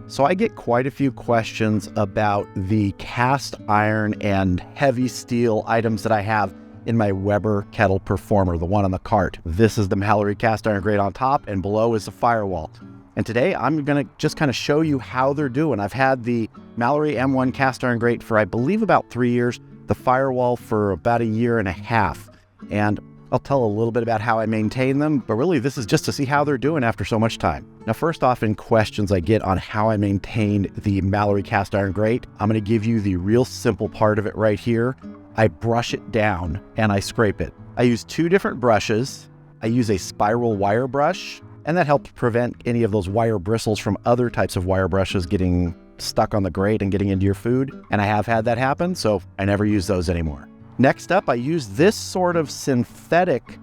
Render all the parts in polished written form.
So I get quite a few questions about the cast iron and heavy steel items that I have in my Weber Kettle Performer, the one on the cart. This is the Malory cast iron grate on top, and below is the Firewall. And today I'm gonna just kind of show you how they're doing. I've had the Malory M1 cast iron grate for, I believe, about 3 years, the Firewall for about 1.5 years. And I'll tell a little bit about how I maintain them, but really this is just to see how they're doing after so much time. Now, first off, in questions I get on how I maintain the Malory cast iron grate, I'm gonna give you the real simple part of it right here. I brush it down and I scrape it. I use 2 different brushes. I use a spiral wire brush, and that helps prevent any of those wire bristles from other types of wire brushes getting stuck on the grate and getting into your food. And I have had that happen, so I never use those anymore. Next up, I use this sort of synthetic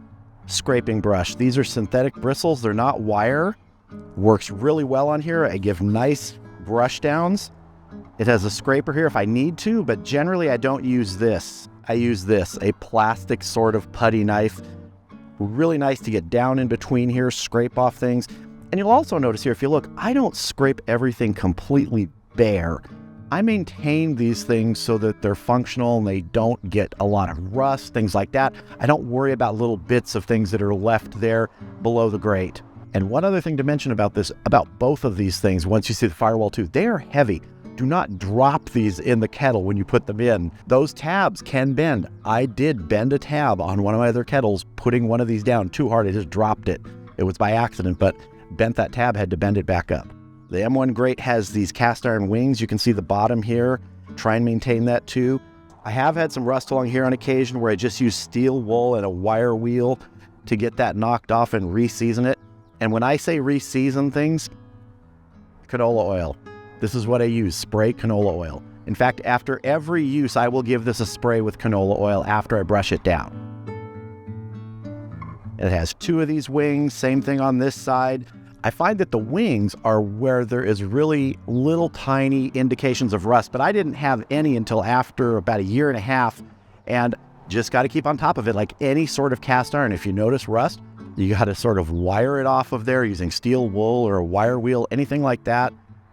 scraping brush. These are synthetic bristles, they're not wire. Works really well on here. I give nice brush downs. It has a scraper here if I need to, but generally I don't use this. I use this, a plastic sort of putty knife. Really nice to get down in between here, scrape off things. And you'll also notice here, if you look, I don't scrape everything completely bare. I maintain these things so that they're functional and they don't get a lot of rust, things like that. I don't worry about little bits of things that are left there below the grate. And one other thing to mention about this, about both of these things, once you see the Firewall too, they are heavy. Do not drop these in the kettle when you put them in. Those tabs can bend. I did bend a tab on one of my other kettles, putting one of these down too hard. I just dropped it. It was by accident, but bent that tab, had to bend it back up. The M1 grate has these cast iron wings. You can see the bottom here. Try and maintain that too. I have had some rust along here on occasion where I just use steel wool and a wire wheel to get that knocked off and re-season it. And when I say re-season things, canola oil. This is what I use, spray canola oil. In fact, after every use, I will give this a spray with canola oil after I brush it down. It has 2 of these wings, same thing on this side. I find that the wings are where there is really little tiny indications of rust, but I didn't have any until after about 1.5 years, and just got to keep on top of it like any sort of cast iron. If you notice rust, you got to sort of wire it off of there using steel wool or a wire wheel, anything like that,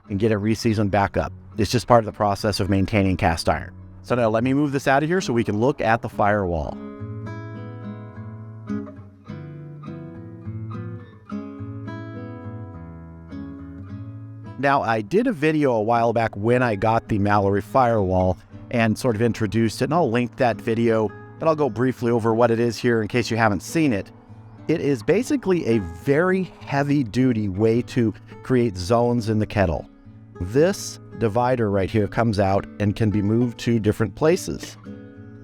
and get it re-seasoned back up. It's just part of the process of maintaining cast iron. So now let me move this out of here so we can look at the Firewall. Now, I did a video a while back when I got the Malory Firewall and sort of introduced it, and I'll link that video, but I'll go briefly over what it is here in case you haven't seen it. It is basically a very heavy-duty way to create zones in the kettle. This divider right here comes out and can be moved to different places.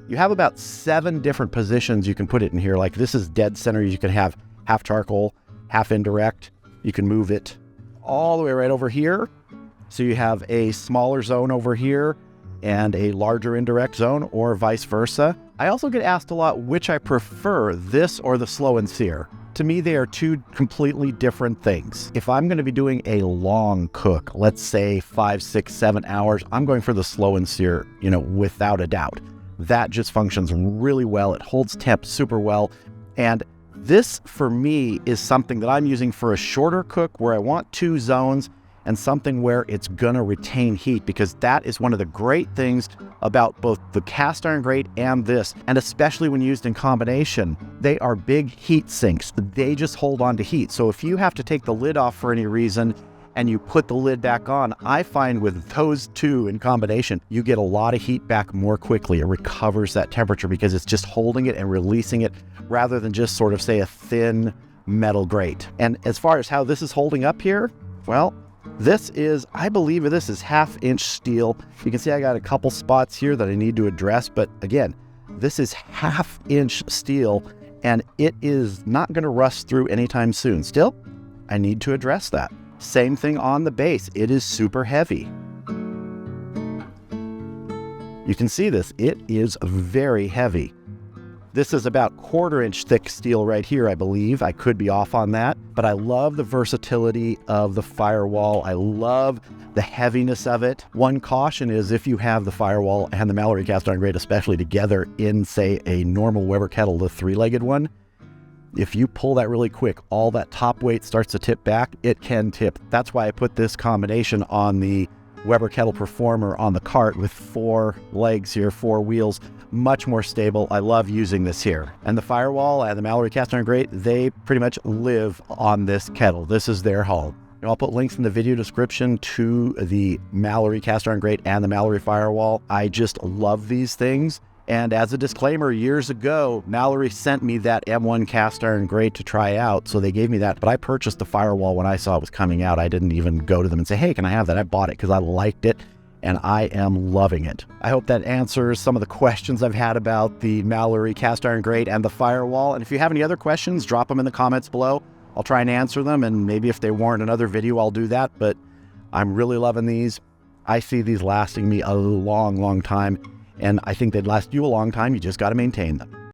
You have about 7 different positions you can put it in here. Like this is dead center. You can have half charcoal, half indirect. You can move it all the way right over here. So you have a smaller zone over here and a larger indirect zone, or vice versa. I also get asked a lot which I prefer, this or the slow and sear. To me, they are 2 completely different things. If I'm going to be doing a long cook, let's say 5, 6, 7 hours, I'm going for the slow and sear, without a doubt. That just functions really well. It holds temp super well. And this, for me, is something that I'm using for a shorter cook where I want 2 zones and something where it's gonna retain heat, because that is one of the great things about both the cast iron grate and this, and especially when used in combination. They are big heat sinks. They just hold on to heat. So if you have to take the lid off for any reason and you put the lid back on, I find with those 2 in combination, you get a lot of heat back more quickly. It recovers that temperature because it's just holding it and releasing it rather than just sort of, say, a thin metal grate. And as far as how this is holding up here, well, I believe this is 1/2-inch steel. You can see I got a couple spots here that I need to address, but again, this is 1/2-inch steel and it is not gonna rust through anytime soon. Still, I need to address that. Same thing on the base. It is super heavy. You can see this. It is very heavy. This is about 1/4-inch thick steel right here, I believe. I could be off on that, but I love the versatility of the Firewall. I love the heaviness of it. One caution is if you have the Firewall and the Malory cast iron grate especially together in, say, a normal Weber kettle, the 3-legged one, if you pull that really quick, all that top weight starts to tip back. It can tip. That's why I put this combination on the Weber Kettle Performer on the cart with 4 legs here, 4 wheels, much more stable. I love using this here. And the Firewall and the Malory cast iron grate, they pretty much live on this kettle. This is their home. I'll put links in the video description to the Malory cast iron grate and the Malory Firewall. I just love these things. And as a disclaimer, years ago, Malory sent me that M1 cast iron grate to try out, so they gave me that. But I purchased the Firewall when I saw it was coming out. I didn't even go to them and say, hey, can I have that? I bought it because I liked it, and I am loving it. I hope that answers some of the questions I've had about the Malory cast iron grate and the Firewall. And if you have any other questions, drop them in the comments below. I'll try and answer them, and maybe if they warrant another video, I'll do that. But I'm really loving these. I see these lasting me a long, long time. And I think they'd last you a long time. You just got to maintain them.